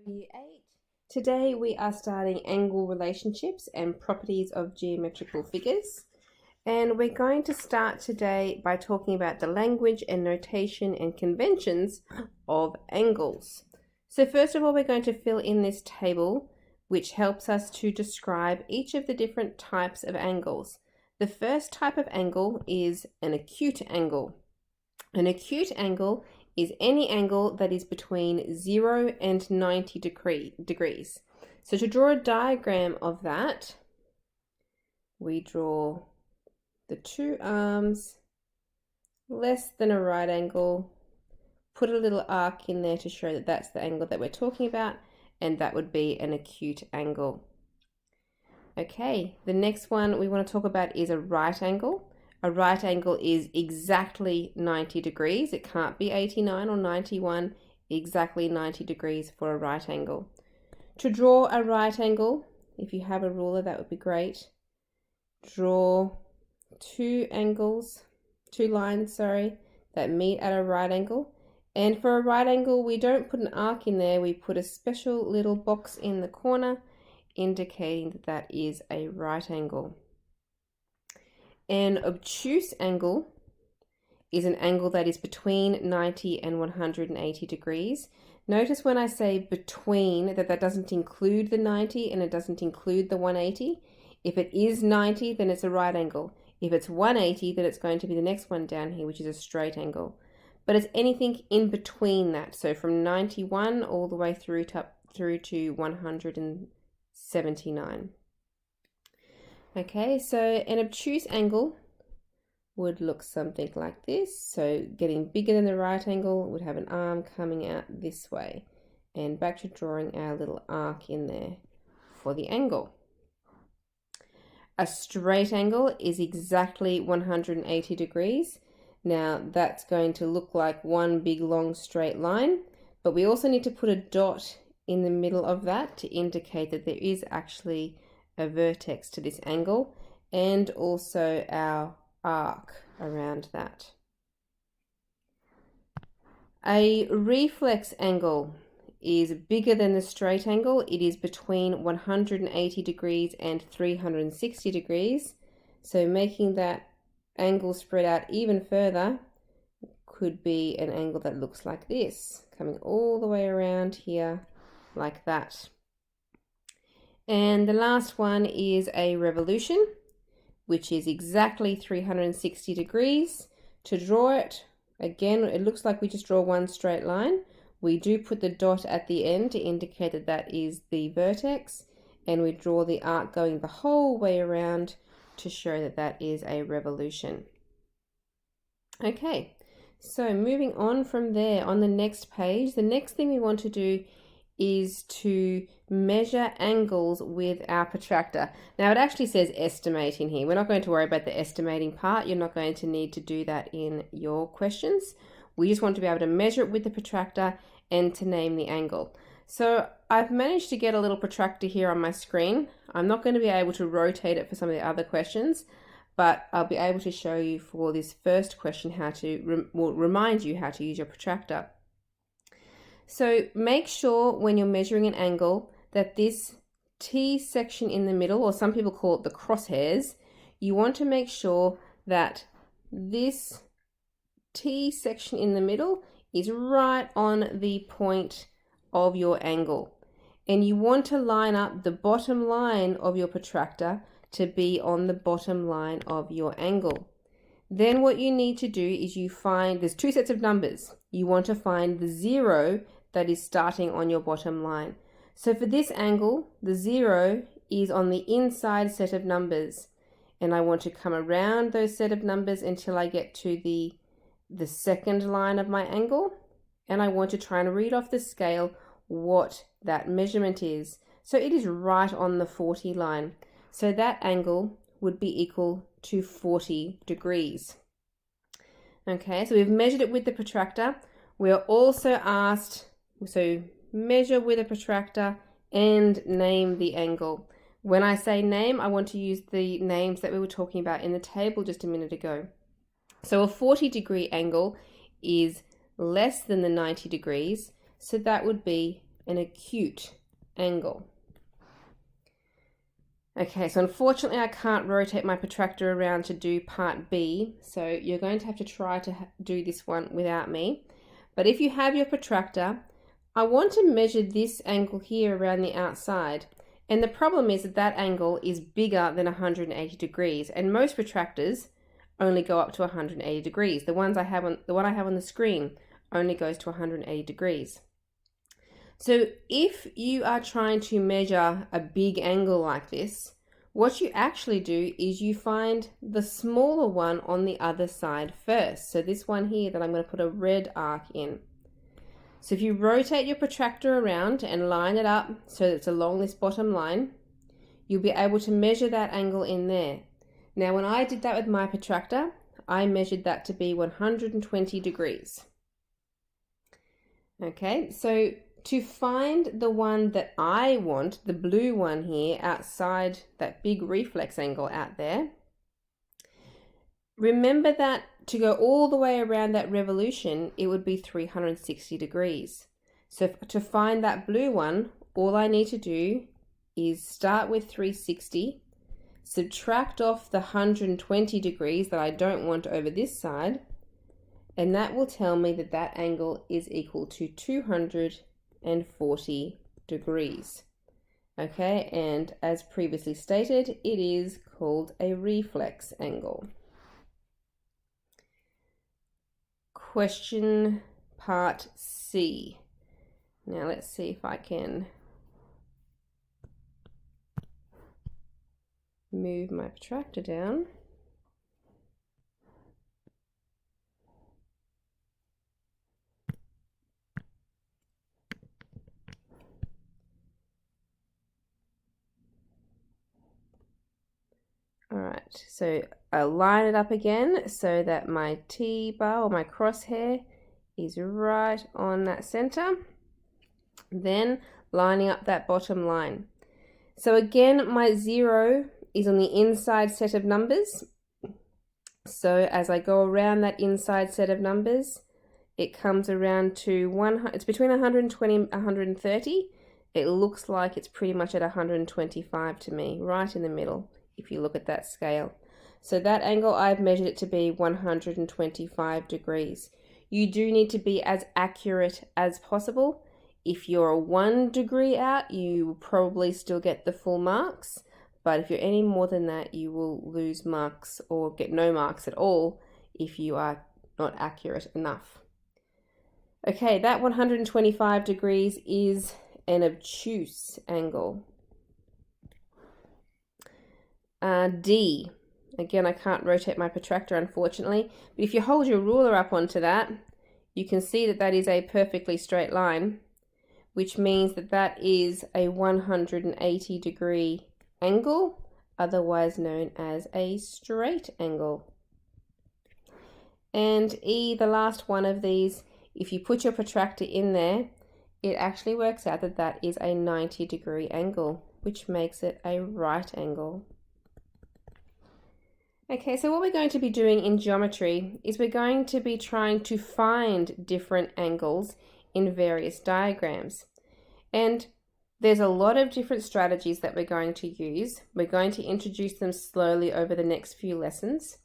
Year 8. Today we are starting angle relationships and properties of geometrical figures. And we're going to start today by talking about the language and notation and conventions of angles. So first of all, we're going to fill in this table, which helps us to describe each of the different types of angles. The first type of angle is an acute angle. An acute angle is any angle that is between 0 and 90 degrees. So to draw a diagram of that, we draw the two arms less than a right angle, put a little arc in there to show that that's the angle that we're talking about, and that would be an acute angle. Okay, the next one we want to talk about is a right angle. A right angle is exactly 90 degrees. It can't be 89 or 91, exactly 90 degrees for a right angle. To draw a right angle, if you have a ruler, that would be great. Draw two lines, that meet at a right angle. And for a right angle, we don't put an arc in there, we put a special little box in the corner indicating that that is a right angle. An obtuse angle is an angle that is between 90 and 180 degrees. Notice when I say between that doesn't include the 90 and it doesn't include the 180. If it is 90, then it's a right angle. If it's 180, then it's going to be the next one down here, which is a straight angle. But it's anything in between that. So from 91 all the way through to 179. Okay, so an obtuse angle would look something like this. So getting bigger than the right angle, would have an arm coming out this way. And back to drawing our little arc in there for the angle. A straight angle is exactly 180 degrees. Now that's going to look like one big long straight line, but we also need to put a dot in the middle of that to indicate that there is actually a vertex to this angle, and also our arc around that. A reflex angle is bigger than the straight angle. It is between 180 degrees and 360 degrees. So making that angle spread out even further could be an angle that looks like this, coming all the way around here like that. And the last one is a revolution, which is exactly 360 degrees. To draw it, again, it looks like we just draw one straight line. We do put the dot at the end to indicate that that is the vertex, and we draw the arc going the whole way around to show that that is a revolution. Okay, so moving on from there, on the next page, the next thing we want to do is to measure angles with our protractor. Now it actually says estimate in here. We're not going to worry about the estimating part. You're not going to need to do that in your questions. We just want to be able to measure it with the protractor and to name the angle. So I've managed to get a little protractor here on my screen. I'm not going to be able to rotate it for some of the other questions, but I'll be able to show you for this first question how to remind you how to use your protractor. So make sure when you're measuring an angle that this T section in the middle, or some people call it the crosshairs, you want to make sure that this T section in the middle is right on the point of your angle. And you want to line up the bottom line of your protractor to be on the bottom line of your angle. Then what you need to do is there's two sets of numbers. You want to find the 0 that is starting on your bottom line. So for this angle, the 0 is on the inside set of numbers. And I want to come around those set of numbers until I get to the second line of my angle. And I want to try and read off the scale what that measurement is. So it is right on the 40 line. So that angle would be equal to 40 degrees. Okay, so we've measured it with the protractor. We are also asked, so measure with a protractor and name the angle. When I say name, I want to use the names that we were talking about in the table just a minute ago. So a 40-degree angle is less than the 90 degrees, so that would be an acute angle. Okay, so unfortunately I can't rotate my protractor around to do part B, so you're going to have to try to do this one without me. But if you have your protractor, I want to measure this angle here around the outside. And the problem is that that angle is bigger than 180 degrees, and most protractors only go up to 180 degrees. The one I have on the screen only goes to 180 degrees. So if you are trying to measure a big angle like this, what you actually do is you find the smaller one on the other side first. So this one here that I'm going to put a red arc in. So if you rotate your protractor around and line it up so that it's along this bottom line, you'll be able to measure that angle in there. Now when I did that with my protractor, I measured that to be 120 degrees. Okay, so to find the one that I want, the blue one here outside that big reflex angle out there, remember that to go all the way around that revolution, it would be 360 degrees. So to find that blue one, all I need to do is start with 360, subtract off the 120 degrees that I don't want over this side, and that will tell me that that angle is equal to 240 degrees. Okay, and as previously stated, it is called a reflex angle. Question part C. Now let's see if I can move my protractor down. All right, so I'll line it up again so that my T-bar or my crosshair is right on that center. Then lining up that bottom line. So again, my 0 is on the inside set of numbers. So as I go around that inside set of numbers, it comes around to it's between 120 and 130. It looks like it's pretty much at 125 to me, right in the middle, if you look at that scale. So that angle, I've measured it to be 125 degrees. You do need to be as accurate as possible. If you're 1 degree out, you will probably still get the full marks. But if you're any more than that, you will lose marks or get no marks at all if you are not accurate enough. Okay, that 125 degrees is an obtuse angle. D. Again, I can't rotate my protractor, unfortunately. But if you hold your ruler up onto that, you can see that that is a perfectly straight line, which means that that is a 180 degree angle, otherwise known as a straight angle. And E, the last one of these, if you put your protractor in there, it actually works out that that is a 90 degree angle, which makes it a right angle. Okay, so what we're going to be doing in geometry is we're going to be trying to find different angles in various diagrams. And there's a lot of different strategies that we're going to use. We're going to introduce them slowly over the next few lessons.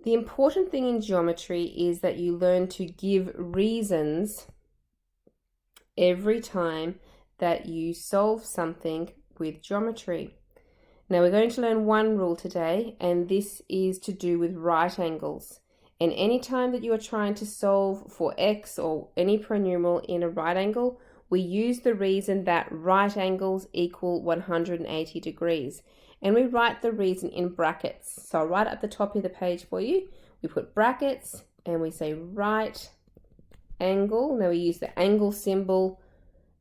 The important thing in geometry is that you learn to give reasons every time that you solve something with geometry. Now we're going to learn one rule today, and this is to do with right angles. And any time that you are trying to solve for x or any pronumeral in a right angle, we use the reason that right angles equal 180 degrees. And we write the reason in brackets. So I'll write at the top of the page for you. We put brackets and we say right angle. Now we use the angle symbol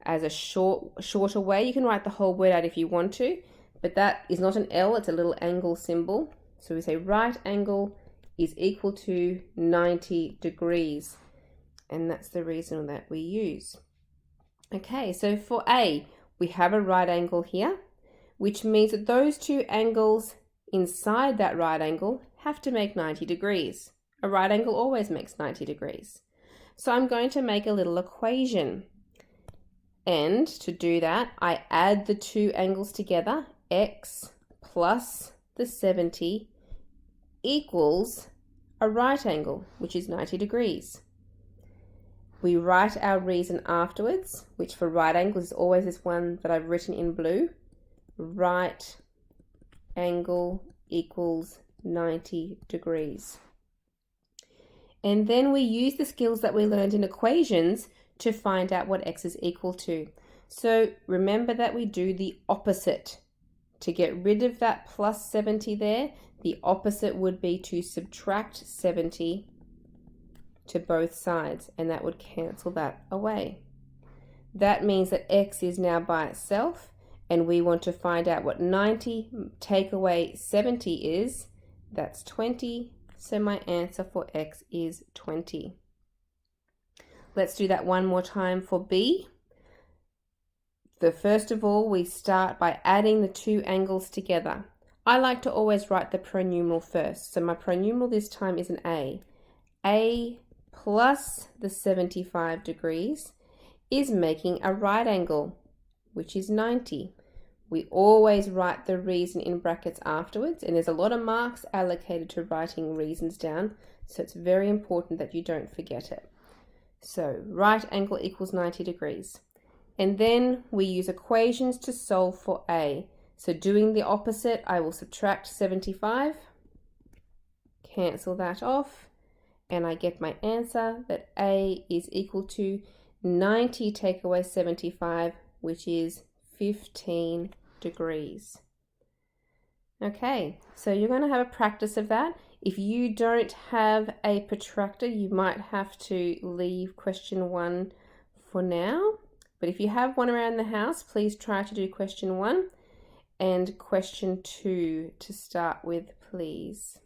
as a shorter way. You can write the whole word out if you want to, but that is not an L, it's a little angle symbol. So we say right angle is equal to 90 degrees. And that's the reason that we use. Okay, so for A, we have a right angle here, which means that those two angles inside that right angle have to make 90 degrees. A right angle always makes 90 degrees. So I'm going to make a little equation. And to do that, I add the two angles together. X plus the 70 equals a right angle, which is 90 degrees. We write our reason afterwards, which for right angles is always this one that I've written in blue. Right angle equals 90 degrees. And then we use the skills that we learned in equations to find out what x is equal to. So remember that we do the opposite. To get rid of that plus 70 there, the opposite would be to subtract 70 to both sides, and that would cancel that away. That means that x is now by itself, and we want to find out what 90 take away 70 is. That's 20, so my answer for x is 20. Let's do that one more time for b. First of all, we start by adding the two angles together. I like to always write the pronumeral first, so my pronumeral this time is an a. A plus the 75 degrees is making a right angle, which is 90. We always write the reason in brackets afterwards, and there's a lot of marks allocated to writing reasons down, so it's very important that you don't forget it. So right angle equals 90 degrees. And then we use equations to solve for a. So doing the opposite, I will subtract 75, cancel that off, and I get my answer that a is equal to 90 take away 75, which is 15 degrees. Okay, so you're going to have a practice of that. If you don't have a protractor, you might have to leave question 1 for now. But if you have one around the house, please try to do question 1 and question 2 to start with, please.